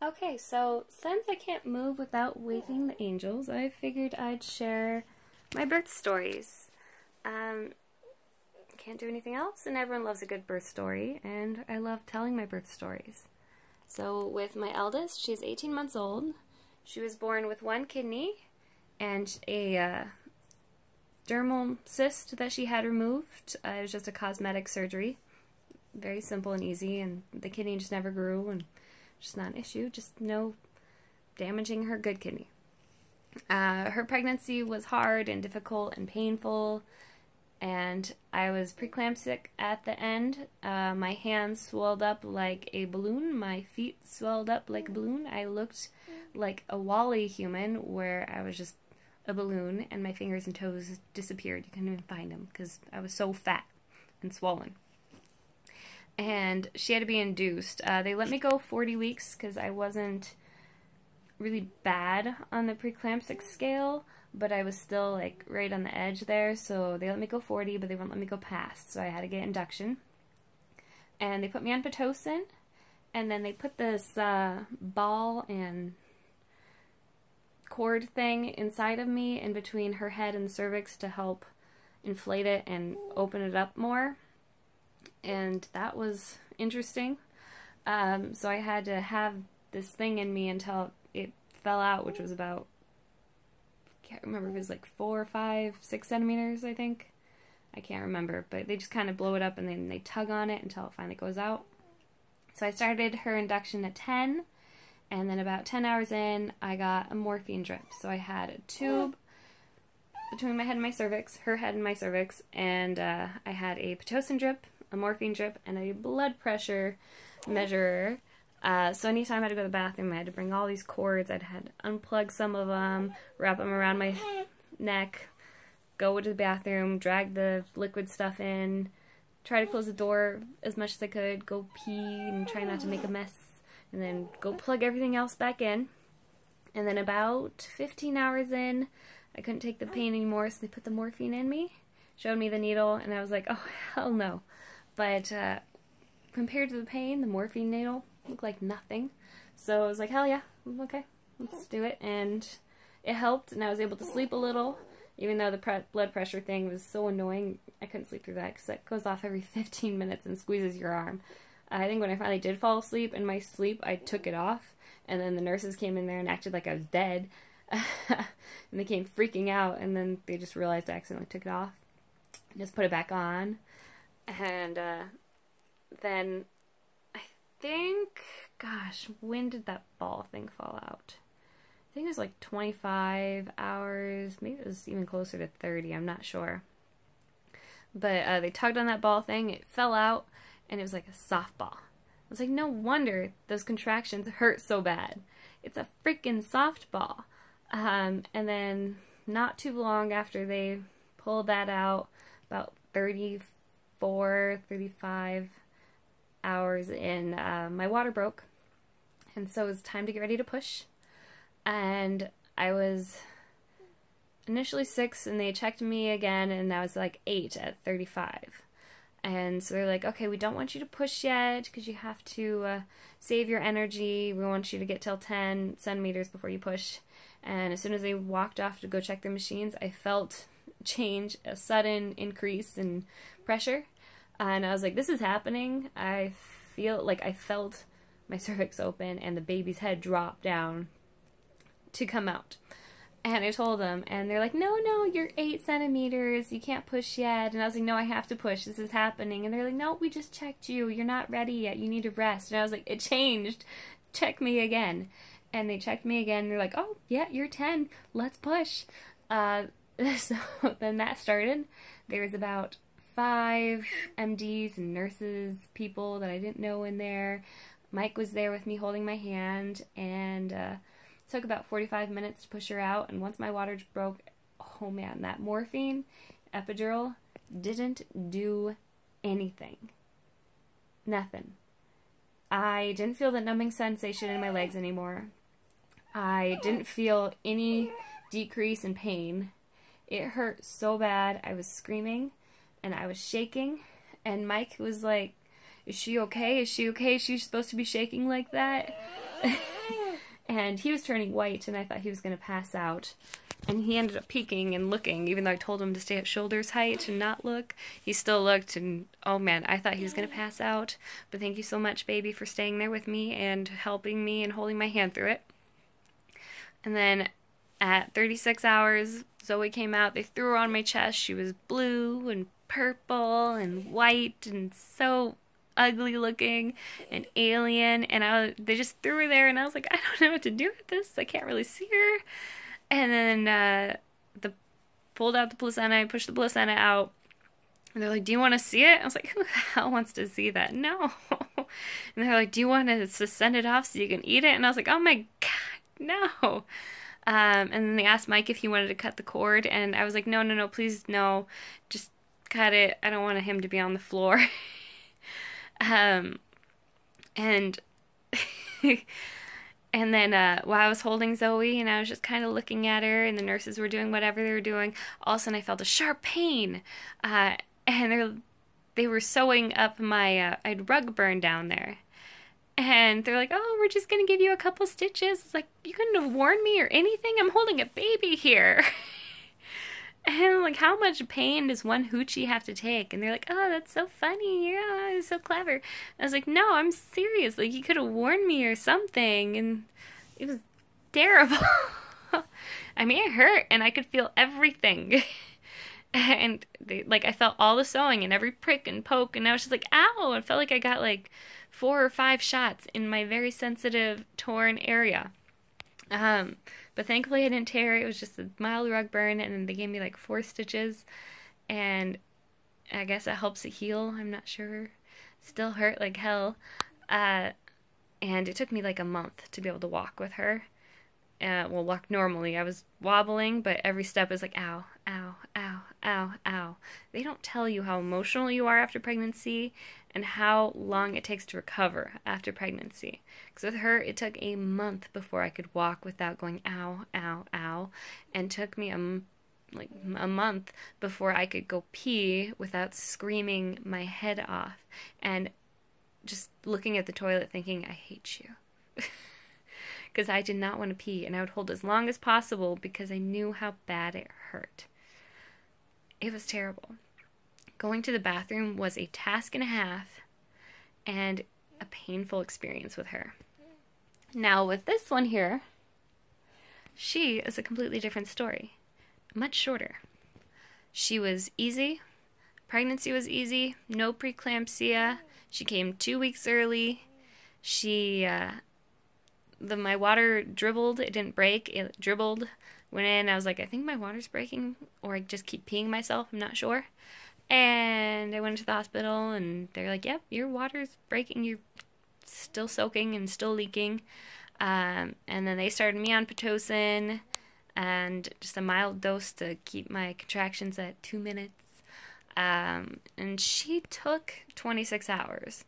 Okay, so since I can't move without waking the angels, I figured I'd share my birth stories. Can't do anything else, and everyone loves a good birth story, and I love telling my birth stories. So with my eldest, she's 18 months old. She was born with one kidney and a dermal cyst that she had removed. It was just a cosmetic surgery. Very simple and easy, and the kidney just never grew, and just not an issue, just no damaging her good kidney. Her pregnancy was hard and difficult and painful, and I was preeclamptic at the end. My hands swelled up like a balloon, my feet swelled up like a balloon. I looked like a Wall-E human, where I was just a balloon, and my fingers and toes disappeared. You couldn't even find them because I was so fat and swollen. And she had to be induced. They let me go 40 weeks because I wasn't really bad on the preeclamptic scale, but I was still like right on the edge there, so they let me go 40, but they wouldn't let me go past, so I had to get induction. And they put me on Pitocin, and then they put this ball and cord thing inside of me in between her head and cervix to help inflate it and open it up more. And that was interesting. So I had to have this thing in me until it fell out, which was about, I can't remember if it was like 4, 5, 6 centimeters, I think. I can't remember, but they just kind of blow it up and then they tug on it until it finally goes out. So I started her induction at 10, and then about 10 hours in, I got a morphine drip. So I had a tube between my head and my cervix, her head and my cervix, and I had a Pitocin drip, a morphine drip, and a blood pressure measurer. So anytime I had to go to the bathroom, I had to bring all these cords. I'd had to unplug some of them, wrap them around my neck, go to the bathroom, drag the liquid stuff in, try to close the door as much as I could, go pee and try not to make a mess, and then go plug everything else back in. And then about 15 hours in, I couldn't take the pain anymore, so they put the morphine in me, showed me the needle, and I was like, oh, hell no. But compared to the pain, the morphine needle looked like nothing. So I was like, hell yeah, okay, let's do it. And it helped, and I was able to sleep a little, even though the blood pressure thing was so annoying. I couldn't sleep through that because it goes off every 15 minutes and squeezes your arm. I think when I finally did fall asleep, in my sleep, I took it off, and then the nurses came in there and acted like I was dead. And they came freaking out, and then they just realized I accidentally took it off. Just put it back on. And then I think, gosh, when did that ball thing fall out? I think it was like 25 hours, maybe it was even closer to 30, I'm not sure. But they tugged on that ball thing, it fell out, and it was like a softball. I was like, no wonder those contractions hurt so bad. It's a freaking softball. And then not too long after they pulled that out, about 34, 35 hours in, my water broke, and so it was time to get ready to push. And I was initially 6, and they checked me again, and I was like 8 at 35. And so they're like, okay, we don't want you to push yet because you have to save your energy. We want you to get till 10 centimeters before you push. And as soon as they walked off to go check their machines, I felt change, a sudden increase in pressure. And I was like, this is happening. I feel like I felt my cervix open and the baby's head drop down to come out. And I told them, and they're like, no, you're 8 centimeters, you can't push yet. And I was like, no, I have to push, this is happening. And they're like, no, we just checked you, you're not ready yet, you need to rest. And I was like, it changed, check me again. And they checked me again, and they're like, oh, yeah, you're 10, let's push. So then that started. There was about 5 MDs and nurses, people that I didn't know in there. Mike was there with me holding my hand, and took about 45 minutes to push her out. And once my water broke, oh man, that morphine epidural didn't do anything. Nothing. I didn't feel the numbing sensation in my legs anymore. I didn't feel any decrease in pain. It hurt so bad. I was screaming and I was shaking, and Mike was like, is she okay? Is she okay? Is she supposed to be shaking like that? and he was turning white, and I thought he was going to pass out. And he ended up peeking and looking, even though I told him to stay at shoulder's height and not look. He still looked, and oh man, I thought he was going to pass out. But thank you so much, baby, for staying there with me and helping me and holding my hand through it. And then at 36 hours, Zoey came out. They threw her on my chest. She was blue and purple and white and so ugly looking and alien. And they just threw her there, and I was like, I don't know what to do with this. I can't really see her. And then pulled out the placenta. I pushed the placenta out. And they're like, do you want to see it? I was like, who the hell wants to see that? No. And they're like, do you want to send it off so you can eat it? And I was like, oh my God, no. And then they asked Mike if he wanted to cut the cord. And I was like, no, please, no. Just cut it. I don't want him to be on the floor. And... And then while I was holding Zoey and I was just kind of looking at her and the nurses were doing whatever they were doing, all of a sudden I felt a sharp pain. And they were sewing up my, I had rug burn down there. And they're like, oh, we're just going to give you a couple stitches. It's like, you couldn't have warned me or anything? I'm holding a baby here. And I'm like, how much pain does one hoochie have to take? And they're like, oh, that's so funny. Yeah, it's so clever. I was like, no, I'm serious. Like, you could have warned me or something. And it was terrible. I mean, it hurt, and I could feel everything. And I felt all the sewing and every prick and poke. And I was just like, ow. It felt like I got like 4 or 5 shots in my very sensitive, torn area. But thankfully I didn't tear. It was just a mild rug burn, and then they gave me like 4 stitches, and I guess it helps it heal. I'm not sure. Still hurt like hell. And it took me like a month to be able to walk with her. Well, walk normally. I was wobbling, but every step was like, ow, ow, ow, ow, ow. They don't tell you how emotional you are after pregnancy and how long it takes to recover after pregnancy. Because with her, it took a month before I could walk without going ow, ow, ow. And took me a month before I could go pee without screaming my head off. And just looking at the toilet thinking, I hate you. Because I did not want to pee, and I would hold as long as possible because I knew how bad it hurt. It was terrible. Going to the bathroom was a task and a half and a painful experience with her. Now with this one here, she is a completely different story. Much shorter. She was easy. Pregnancy was easy. No preeclampsia. She came 2 weeks early. My water dribbled. It didn't break. It dribbled. Went in. I was like, I think my water's breaking, or I just keep peeing myself. I'm not sure. And I went to the hospital, and they're like, yep, your water's breaking. You're still soaking and still leaking. And then they started me on Pitocin and just a mild dose to keep my contractions at 2 minutes. And she took 26 hours,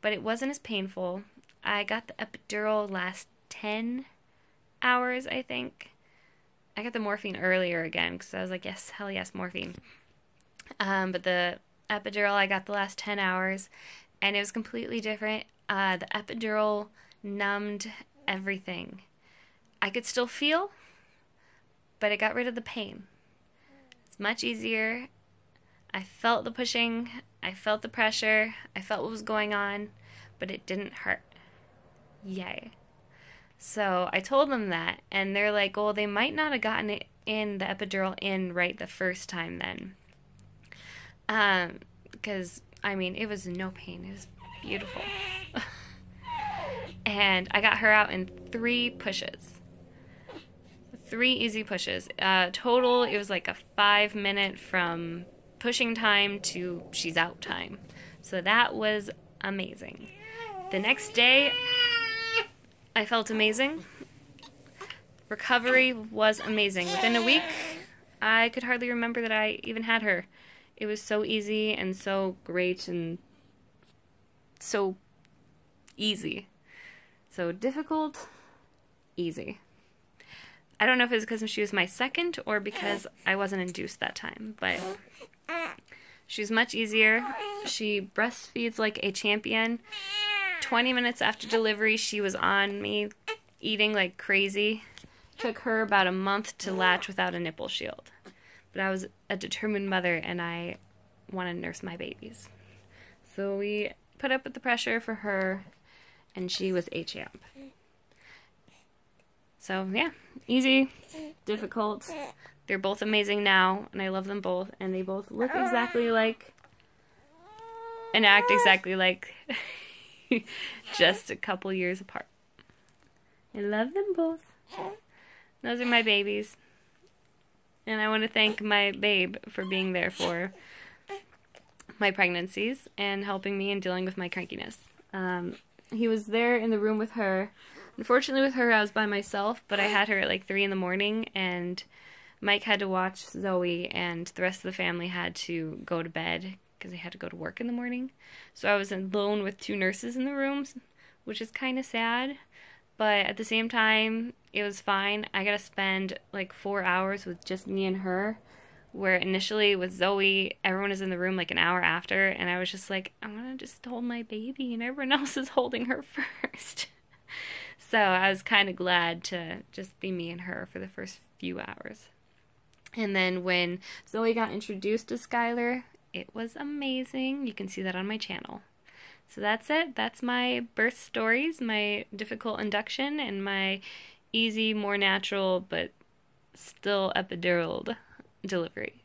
but it wasn't as painful. I got the epidural last 10 hours, I think. I got the morphine earlier again because I was like, yes, hell yes, morphine. But the epidural, I got the last 10 hours, and it was completely different. The epidural numbed everything. I could still feel, but it got rid of the pain. It's much easier. I felt the pushing. I felt the pressure. I felt what was going on, but it didn't hurt. Yay. So I told them that, and they're like, well, they might not have gotten it in, the epidural in right the first time then. Because, I mean, it was no pain. It was beautiful. And I got her out in 3 pushes. 3 easy pushes. Total, it was like a 5-minute from pushing time to she's out time. So that was amazing. The next day, I felt amazing. Recovery was amazing. Within a week, I could hardly remember that I even had her. It was so easy and so great and so easy. So difficult, easy. I don't know if it was because she was my second or because I wasn't induced that time, but she's much easier. She breastfeeds like a champion. 20 minutes after delivery, she was on me eating like crazy. Took her about a month to latch without a nipple shield. But I was a determined mother and I want to nurse my babies. So we put up with the pressure for her and she was a champ. So yeah, easy, difficult. They're both amazing now and I love them both and they both look exactly like and act exactly like just a couple years apart. I love them both. Those are my babies. And I want to thank my babe for being there for my pregnancies and helping me in dealing with my crankiness. He was there in the room with her. Unfortunately with her I was by myself, but I had her at like 3 in the morning and Mike had to watch Zoey and the rest of the family had to go to bed because they had to go to work in the morning. So I was alone with 2 nurses in the rooms, which is kind of sad. But at the same time, it was fine. I got to spend like 4 hours with just me and her, where initially with Zoey, everyone is in the room like an hour after, and I was just like, I want to just hold my baby, and everyone else is holding her first. So I was kind of glad to just be me and her for the first few hours. And then when Zoey got introduced to Skylar, it was amazing. You can see that on my channel. So that's it. That's my birth stories, my difficult induction, and my easy, more natural, but still epidural delivery.